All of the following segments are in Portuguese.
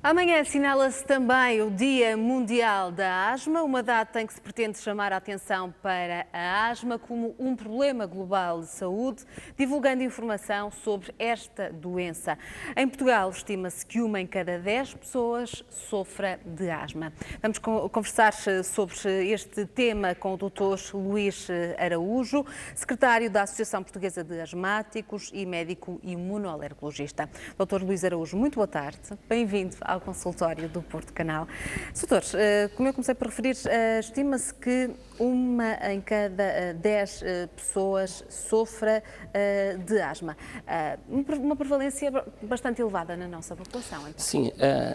Amanhã assinala-se também o Dia Mundial da Asma, uma data em que se pretende chamar a atenção para a asma como um problema global de saúde, divulgando informação sobre esta doença. Em Portugal, estima-se que 1 em cada 10 pessoas sofra de asma. Vamos conversar sobre este tema com o Dr. Luís Araújo, secretário da Associação Portuguesa de Asmáticos e médico imunoalergologista. Dr. Luís Araújo, muito boa tarde. Bem-vindo ao consultório do Porto Canal. Doutor, como eu comecei por referir, estima-se que 1 em cada 10 pessoas sofra de asma. Uma prevalência bastante elevada na nossa população. Então. Sim,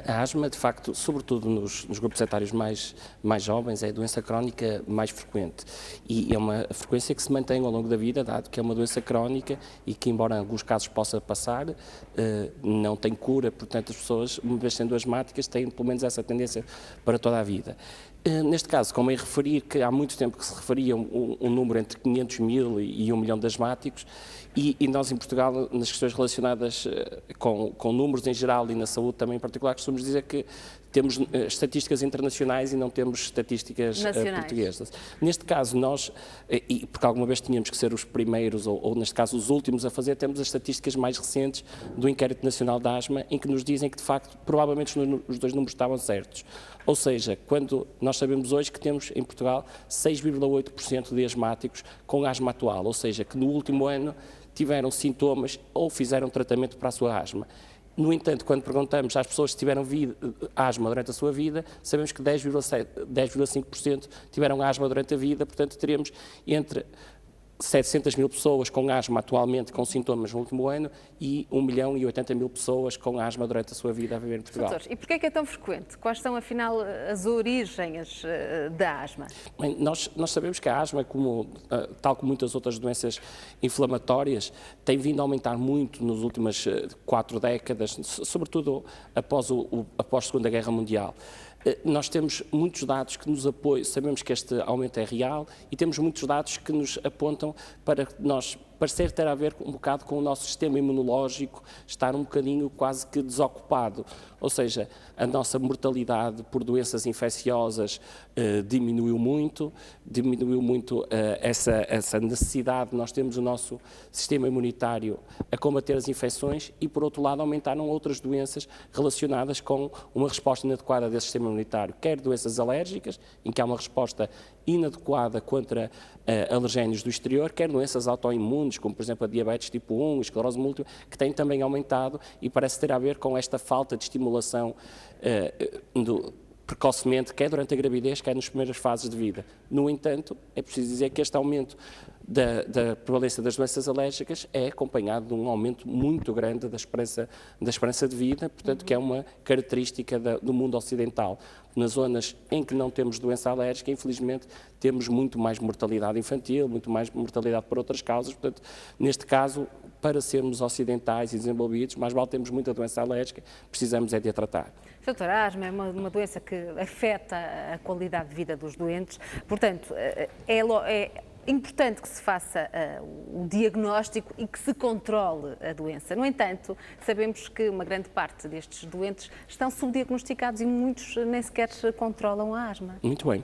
a asma, de facto, sobretudo nos grupos etários mais jovens, é a doença crónica mais frequente. E é uma frequência que se mantém ao longo da vida, dado que é uma doença crónica e que, embora em alguns casos possa passar, não tem cura. Portanto, as pessoas, uma vez sendo asmáticas, têm pelo menos essa tendência para toda a vida. Neste caso, convém referir que há muito tempo que se referia um número entre 500 mil e 1 milhão de asmáticos e nós em Portugal, nas questões relacionadas com números em geral e na saúde também em particular, costumamos dizer que temos estatísticas internacionais e não temos estatísticas portuguesas. Neste caso, nós, porque alguma vez tínhamos que ser os primeiros ou neste caso os últimos a fazer, temos as estatísticas mais recentes do Inquérito Nacional da Asma, em que nos dizem que de facto provavelmente os dois números estavam certos. Ou seja, quando nós sabemos hoje que temos em Portugal 6,8% de asmáticos com asma atual, ou seja, que no último ano tiveram sintomas ou fizeram tratamento para a sua asma. No entanto, quando perguntamos às pessoas que tiveram asma durante a sua vida, sabemos que 10,5% tiveram asma durante a vida, portanto teríamos entre 700 mil pessoas com asma atualmente com sintomas no último ano e 1.080.000 pessoas com asma durante a sua vida a viver em Portugal. Doutor, e porquê é que é tão frequente? Quais são, afinal, as origens da asma? Bem, nós sabemos que a asma, tal como muitas outras doenças inflamatórias, tem vindo a aumentar muito nas últimas 4 décadas, sobretudo após a Segunda Guerra Mundial. Nós temos muitos dados que nos apoiam, sabemos que este aumento é real e temos muitos dados que nos apontam para nós parecer ter a ver um bocado com o nosso sistema imunológico estar um bocadinho quase que desocupado, ou seja, a nossa mortalidade por doenças infecciosas diminuiu muito essa necessidade, nós temos o nosso sistema imunitário a combater as infecções e, por outro lado, aumentaram outras doenças relacionadas com uma resposta inadequada desse sistema imunitário, quer doenças alérgicas, em que há uma resposta inadequada contra alergénios do exterior, quer doenças autoimunes, como por exemplo a diabetes tipo 1, a esclerose múltipla, que têm também aumentado e parece ter a ver com esta falta de estimulação precocemente, quer durante a gravidez, quer nas primeiras fases de vida. No entanto, é preciso dizer que este aumento da prevalência das doenças alérgicas é acompanhado de um aumento muito grande da esperança de vida, portanto, que é uma característica do mundo ocidental. Nas zonas em que não temos doença alérgica, infelizmente, temos muito mais mortalidade infantil, muito mais mortalidade por outras causas, portanto, neste caso, para sermos ocidentais e desenvolvidos, mais vale termos muita doença alérgica, precisamos é de a tratar. Doutora, a asma é uma doença que afeta a qualidade de vida dos doentes, portanto, é importante que se faça o diagnóstico e que se controle a doença. No entanto, sabemos que uma grande parte destes doentes estão subdiagnosticados e muitos nem sequer controlam a asma. Muito bem.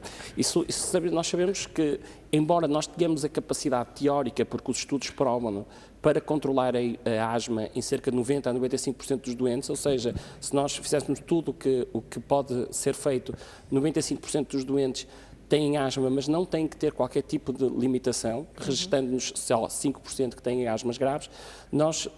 Nós sabemos que, embora nós tenhamos a capacidade teórica, porque os estudos provam para controlar a asma em cerca de 90% a 95% dos doentes, ou seja, se nós fizéssemos tudo o que pode ser feito, 95% dos doentes têm asma, mas não têm que ter qualquer tipo de limitação, registando-nos só 5% que têm asmas graves.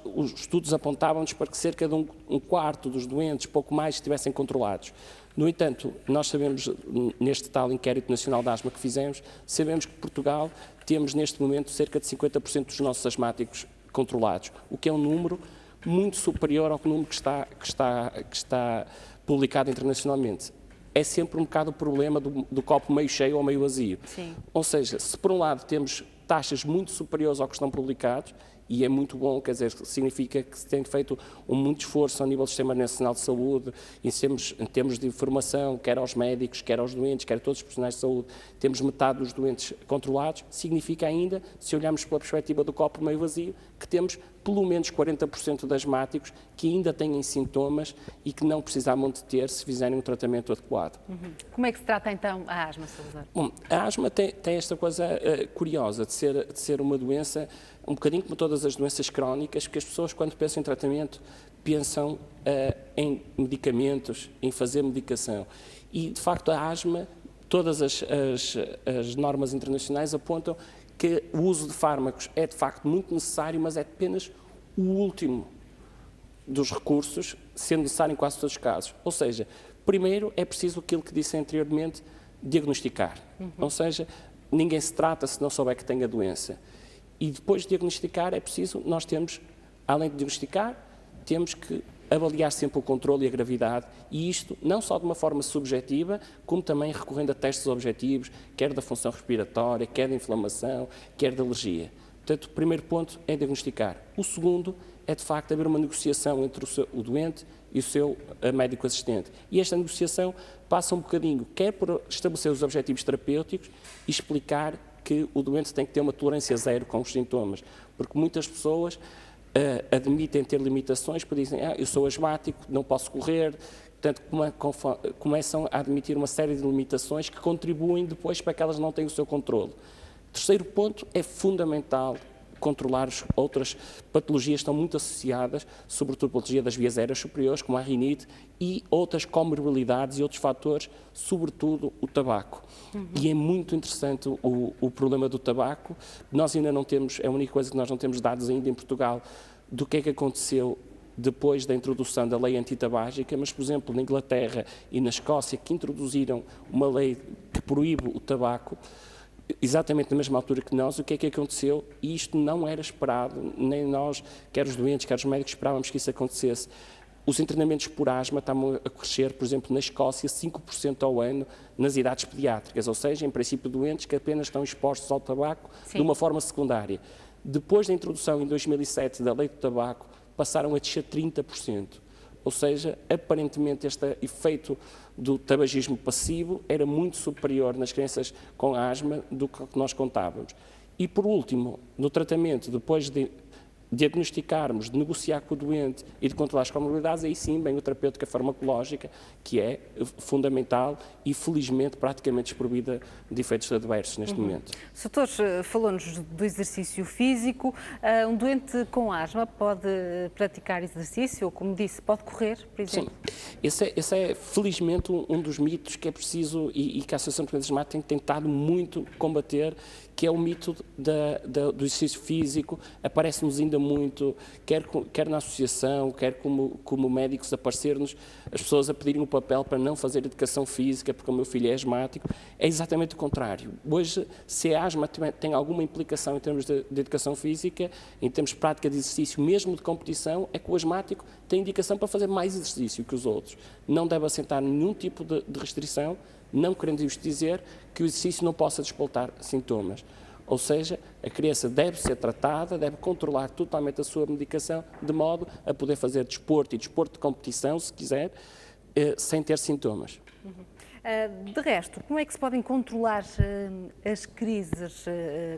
Os estudos apontavam-nos para que cerca de um quarto dos doentes, pouco mais, estivessem controlados. No entanto, nós sabemos, neste tal inquérito nacional de asma que fizemos, sabemos que Portugal temos neste momento cerca de 50% dos nossos asmáticos controlados, o que é um número muito superior ao número que está publicado internacionalmente. É sempre um bocado o problema do copo meio cheio ou meio vazio. Sim. Ou seja, se por um lado temos taxas muito superiores ao que estão publicados, e é muito bom, quer dizer, significa que se tem feito muito esforço ao nível do Sistema Nacional de Saúde, em termos de informação, quer aos médicos, quer aos doentes, quer a todos os profissionais de saúde, temos metade dos doentes controlados, significa ainda, se olharmos pela perspectiva do copo meio vazio, que temos pelo menos 40% de asmáticos que ainda têm sintomas e que não precisavam de ter se fizerem um tratamento adequado. Como é que se trata então a asma, Salazar? Bom, a asma tem esta coisa curiosa de ser uma doença, um bocadinho como todas as doenças crónicas, que as pessoas, quando pensam em tratamento, pensam em medicamentos, em fazer medicação. E, de facto, a asma, todas as normas internacionais apontam que o uso de fármacos é, de facto, muito necessário, mas é apenas o último dos recursos, sendo necessário em quase todos os casos. Ou seja, primeiro é preciso aquilo que disse anteriormente, diagnosticar. Ou seja, ninguém se trata se não souber que tem a doença. E depois de diagnosticar é preciso, nós temos, além de diagnosticar, temos que avaliar sempre o controle e a gravidade, e isto não só de uma forma subjetiva, como também recorrendo a testes objetivos, quer da função respiratória, quer da inflamação, quer da alergia. Portanto, o primeiro ponto é diagnosticar. O segundo é, de facto, haver uma negociação entre o doente e o seu médico assistente. E esta negociação passa um bocadinho, quer por estabelecer os objetivos terapêuticos e explicar que o doente tem que ter uma tolerância zero com os sintomas, porque muitas pessoas admitem ter limitações, porque dizem, eu sou asmático, não posso correr, portanto começam a admitir uma série de limitações que contribuem depois para que elas não tenham o seu controle. Terceiro ponto, é fundamental controlar outras patologias que estão muito associadas, sobretudo a patologia das vias aéreas superiores, como a rinite, e outras comorbilidades e outros fatores, sobretudo o tabaco. E é muito interessante o problema do tabaco. Nós ainda não temos, é a única coisa que nós não temos dados ainda em Portugal do que é que aconteceu depois da introdução da lei antitabágica, mas, por exemplo, na Inglaterra e na Escócia, que introduziram uma lei que proíbe o tabaco, exatamente na mesma altura que nós, o que é que aconteceu? E isto não era esperado, nem nós, quer os doentes, quer os médicos, esperávamos que isso acontecesse. Os internamentos por asma estavam a crescer, por exemplo, na Escócia, 5% ao ano nas idades pediátricas, ou seja, em princípio, doentes que apenas estão expostos ao tabaco de uma forma secundária. Depois da introdução, em 2007, da lei do tabaco, passaram a descer 30%. Ou seja, aparentemente este efeito do tabagismo passivo era muito superior nas crianças com asma do que nós contávamos. E, por último, no tratamento, depois de diagnosticarmos, de negociar com o doente e de controlar as comorbilidades, aí sim vem a terapêutica farmacológica, que é fundamental e, felizmente, praticamente desprovida de efeitos adversos neste momento. O doutor falou-nos do exercício físico. Um doente com asma pode praticar exercício, ou, como disse, pode correr, por exemplo? Sim, esse é felizmente um dos mitos que é preciso e que a Associação Portuguesa de Asma tem tentado muito combater, que é o mito do exercício físico. Aparece-nos ainda muito, quer na associação, quer como médicos, aparecer-nos as pessoas a pedirem o papel para não fazer educação física, porque o meu filho é asmático. É exatamente o contrário. Hoje, se a asma tem alguma implicação em termos de educação física, em termos de prática de exercício, mesmo de competição, é que o asmático tem indicação para fazer mais exercício que os outros. Não deve assentar nenhum tipo de restrição, não querendo isto dizer que o exercício não possa despoltar sintomas. Ou seja, a criança deve ser tratada, deve controlar totalmente a sua medicação, de modo a poder fazer desporto e desporto de competição, se quiser, sem ter sintomas. De resto, como é que se podem controlar as crises?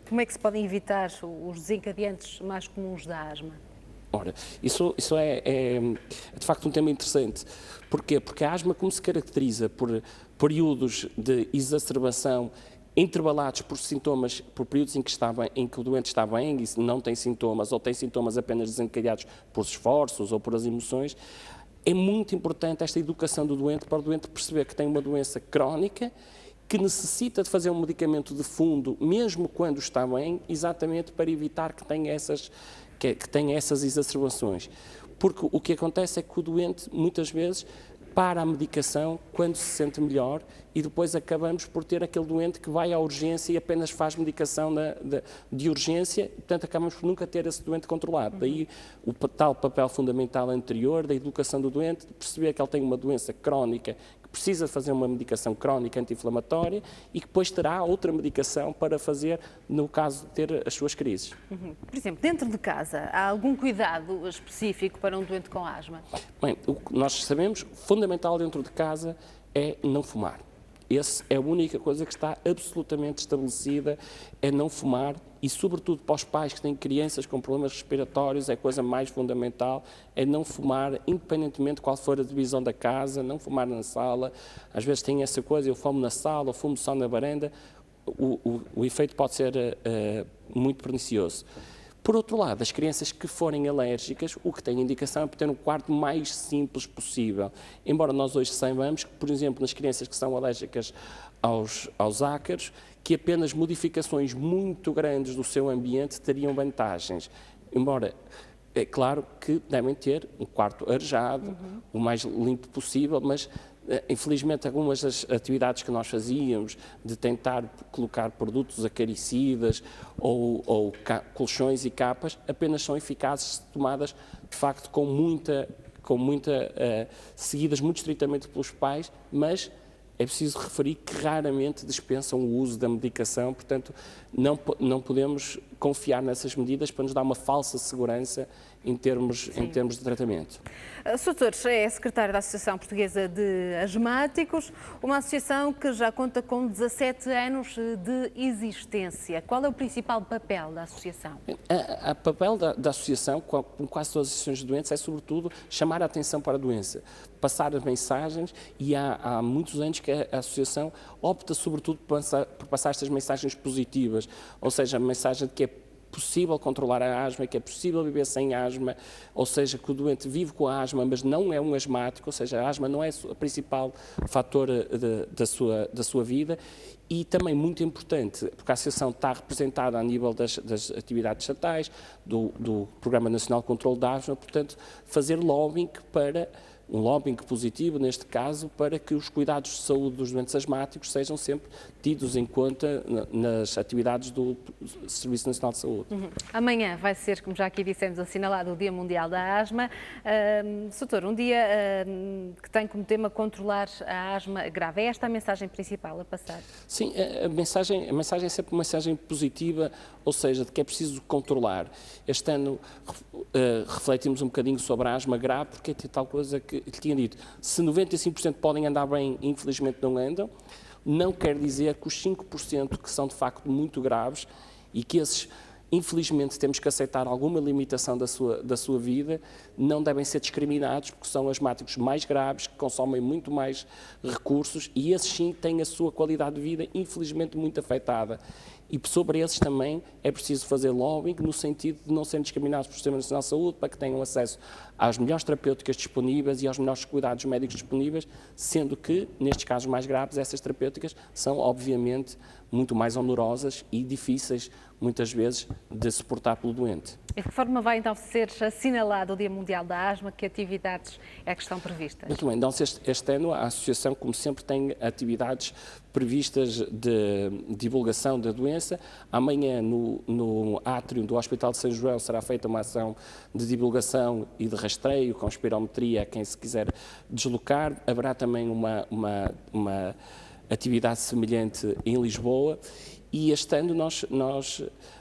Como é que se podem evitar os desencadeantes mais comuns da asma? Ora, isso é de facto um tema interessante. Porquê? Porque a asma, como se caracteriza por períodos de exacerbação intervalados por sintomas, por períodos em que o doente está bem e não tem sintomas, ou tem sintomas apenas desencadeados por esforços ou por as emoções, é muito importante esta educação do doente, para o doente perceber que tem uma doença crónica, que necessita de fazer um medicamento de fundo, mesmo quando está bem, exatamente para evitar que tenha essas exacerbações. Porque o que acontece é que o doente, muitas vezes, para a medicação quando se sente melhor, e depois acabamos por ter aquele doente que vai à urgência e apenas faz medicação de urgência, portanto acabamos por nunca ter esse doente controlado. Daí o tal papel fundamental anterior da educação do doente, de perceber que ele tem uma doença crónica, que precisa fazer uma medicação crónica anti-inflamatória e que depois terá outra medicação para fazer no caso de ter as suas crises. Por exemplo, dentro de casa, há algum cuidado específico para um doente com asma? Bem, o que nós sabemos, fundamental dentro de casa, é não fumar. Essa é a única coisa que está absolutamente estabelecida, é não fumar, e sobretudo para os pais que têm crianças com problemas respiratórios, é a coisa mais fundamental, é não fumar, independentemente de qual for a divisão da casa, não fumar na sala. Às vezes tem essa coisa, eu fumo na sala, ou fumo só na varanda, o efeito pode ser muito pernicioso. Por outro lado, as crianças que forem alérgicas, o que tem indicação é ter um quarto mais simples possível. Embora nós hoje saibamos que, por exemplo, nas crianças que são alérgicas aos ácaros, que apenas modificações muito grandes do seu ambiente teriam vantagens. Embora, é claro que devem ter um quarto arejado, o mais limpo possível, mas infelizmente, algumas das atividades que nós fazíamos, de tentar colocar produtos acaricidas ou colchões e capas, apenas são eficazes se tomadas, de facto, seguidas muito estritamente pelos pais, mas é preciso referir que raramente dispensam o uso da medicação, portanto, não podemos confiar nessas medidas para nos dar uma falsa segurança em termos de tratamento. O Sr. Doutor é secretário da Associação Portuguesa de Asmáticos, uma associação que já conta com 17 anos de existência. Qual é o principal papel da associação? O papel da associação, como quase todas as associações de doentes, é sobretudo chamar a atenção para a doença, passar as mensagens, e há muitos anos que a associação opta sobretudo por passar estas mensagens positivas, ou seja, a mensagem de que é possível controlar a asma, que é possível viver sem asma, ou seja, que o doente vive com a asma, mas não é um asmático, ou seja, a asma não é o principal fator da sua vida. E também muito importante, porque a associação está representada a nível das atividades estatais, do Programa Nacional de Controlo da Asma, portanto, fazer lobbying para um lobbying positivo, neste caso, para que os cuidados de saúde dos doentes asmáticos sejam sempre tidos em conta nas atividades do Serviço Nacional de Saúde. Amanhã vai ser, como já aqui dissemos, assinalado o Dia Mundial da Asma. Doutor, um dia que tem como tema controlar a asma grave. É esta a mensagem principal a passar? Sim, a mensagem é sempre uma mensagem positiva, ou seja, de que é preciso controlar. Este ano refletimos um bocadinho sobre a asma grave, porque é tal coisa que lhe tinha dito. Se 95% podem andar bem, infelizmente não andam, não quer dizer que os 5% que são de facto muito graves e que esses, infelizmente, temos que aceitar alguma limitação da sua vida, não devem ser discriminados, porque são asmáticos mais graves, que consomem muito mais recursos, e esses sim têm a sua qualidade de vida, infelizmente, muito afetada. E sobre esses também é preciso fazer lobbying no sentido de não serem discriminados pelo Sistema Nacional de Saúde, para que tenham acesso às melhores terapêuticas disponíveis e aos melhores cuidados médicos disponíveis, sendo que, nestes casos mais graves, essas terapêuticas são, obviamente, muito mais onerosas e difíceis, muitas vezes, de suportar pelo doente. E de que forma vai então ser assinalado o Dia Mundial da Asma? Que atividades é que estão previstas? Muito bem, então este ano a Associação, como sempre, tem atividades previstas de divulgação da doença. Amanhã, no átrio do Hospital de São João, será feita uma ação de divulgação e de rastreio, com espirometria, a quem se quiser deslocar. Haverá também uma atividade semelhante em Lisboa. E este ano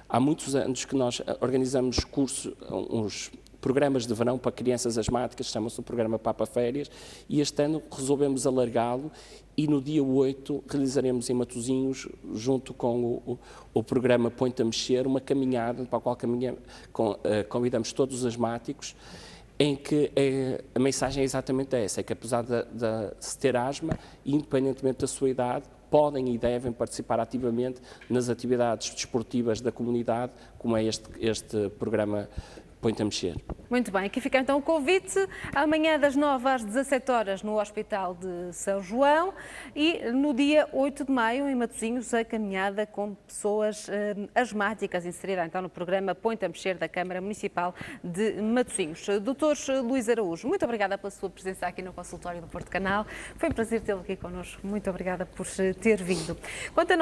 há muitos anos que nós organizamos cursos, uns programas de verão para crianças asmáticas, chama-se o programa Papa Férias, e este ano resolvemos alargá-lo e no dia 8 realizaremos em Matosinhos, junto com o programa Põe-te a Mexer, uma caminhada para a qual convidamos todos os asmáticos, em que a mensagem é exatamente essa, é que apesar de se ter asma, independentemente da sua idade, podem e devem participar ativamente nas atividades desportivas da comunidade, como é este programa Põe-te a Mexer. Muito bem, aqui fica então o convite. Amanhã das 9 às 17 horas no Hospital de São João e no dia 8 de maio em Matosinhos a caminhada com pessoas asmáticas inserida então no programa Põe-te a Mexer da Câmara Municipal de Matosinhos. Doutor Luís Araújo, muito obrigada pela sua presença aqui no consultório do Porto Canal. Foi um prazer tê-lo aqui connosco. Muito obrigada por ter vindo. Quanto a nós,